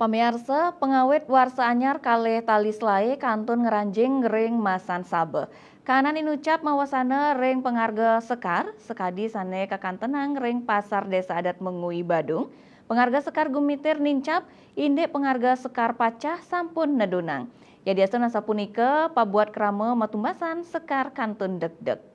Pamirsa, pengawet warsa anyar kalih tali selai kantun ngeranjing ring masan sabe. Kanan inucap mawasana ring pengarga sekar, sekadi sane kakantenang ring pasar desa adat Mengui Badung. Pengarga sekar gumitir nincap, indek pengarga sekar pacah sampun nedunang. Ya diasun asa punika pabuat krama matumbasan sekar kantun deg-deg.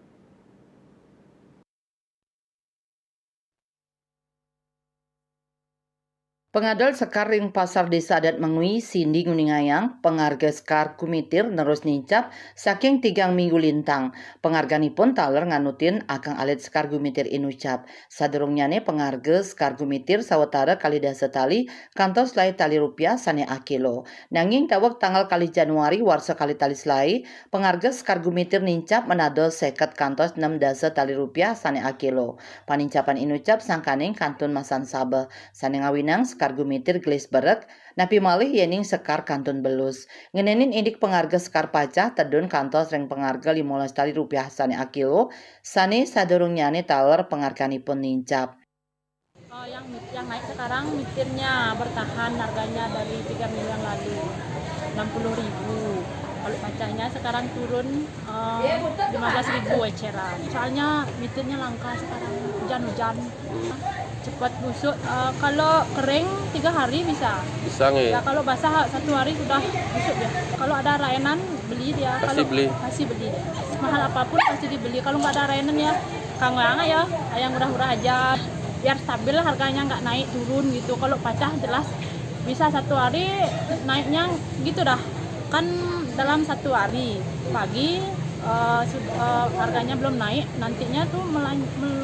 Pengadal sekar ring pasar desa adat Mengui, Cindy Nguningayang, pengarga sekar kumitir nerus nincap saking 3 minggu lintang. Pengharganipun taler nganutin akang alit sekar gumitir inucap. Sadurungyane pengarga sekar gumitir sawetara kali dasa tali kantos lai tali rupiah sane akilo. Nanging dawek tanggal kali Januari warsa kali tali selai, pengarga sekar gumitir nincap menado seket kantos 6 dasa tali rupiah sane akilo. Panincapan inucap sangkaning kantun masan sabeh. Sane ngawinang sekar gumitir gelis berek, napi malih yening sekar kantun belus. Ngenenin indik pengarga sekar pacah tedun kantos reng pengarga 15 tali rupiah sane akilo, sane sadurungyane taler pengharganipun nincap. Yang naik sekarang mitirnya bertahan harganya dari 3 minggu yang lalu 60.000. Kalau pacahnya sekarang turun 15.000 eceran. Soalnya mitirnya langka sekarang, hujan-hujan. Cepat busuk. Kalau kering 3 hari bisa. Bisa nggak ya? Ya kalau basah 1 hari sudah busuk ya. Kalau ada rainan beli dia. Pasti Kalau beli. pasti beli dia. Mahal apapun pasti dibeli. Kalau nggak ada rainan ya kangen ya. Yang murah-murah aja. Biar stabil harganya nggak naik turun gitu. Kalau pacah jelas bisa 1 hari naiknya gitu dah. Kan dalam 1 hari pagi harganya belum naik, nantinya tuh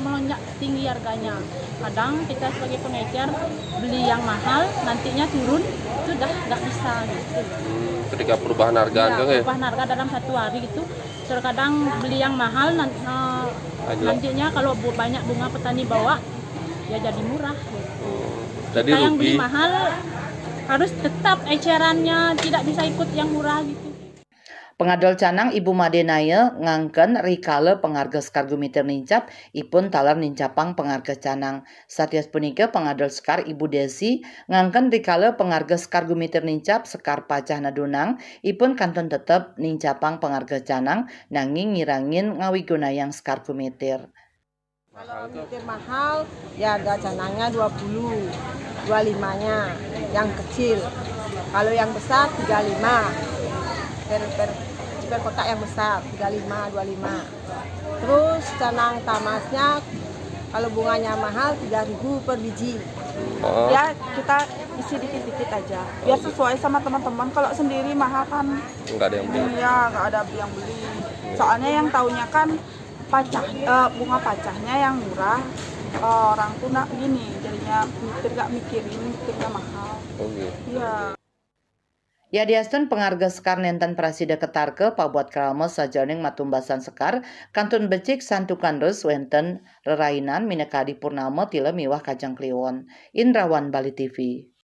melonjak tinggi harganya. Kadang kita sebagai pengecer beli yang mahal, nantinya turun itu udah nggak bisa gitu. Ketika perubahan harga Ya, enggak ya? perubahan harga dalam 1 hari gitu. Terkadang beli yang mahal nantinya kalau banyak bunga petani bawa ya jadi murah gitu. Jadi Kita yang beli rugi. mahal harus tetap ecerannya tidak bisa ikut yang murah gitu. Pengadol canang Ibu Madenaya ngangken rikale pengarga sekar gumitir nincap ipun taler nincapang pengarga canang. Satias punika pengadol sekar Ibu Desi ngangken rikale pengarga sekar gumitir nincap sekar pacah nadunang ipun kantun tetep nincapang pengarga canang nanging ngirangin ngawigunayang sekar gumitir. Kalau mitir mahal ya ada canangnya 20, 25-nya yang kecil. Kalau yang besar 35 per kotak yang besar 35, 25. Terus canang tamasnya kalau bunganya mahal 3.000 per biji. Ya kita isi dikit-dikit aja biar sesuai sama teman-teman. Kalau sendiri mahal kan Enggak ada yang beli. ya nggak ada yang beli, soalnya yang taunya kan pacah, bunga pacahnya yang murah. Orang tuh nak gini jadinya nggak mikirin mitirnya mahal. Oh gitu. Iya. Ya diastun pengarga sekar nenten prasida ketarke pabuat krama sajaning matumbasan sekar kantun becik santukan rus wenten rerainan minekadi purnama tila miwah kajang kliwon. Indrawan Bali TV.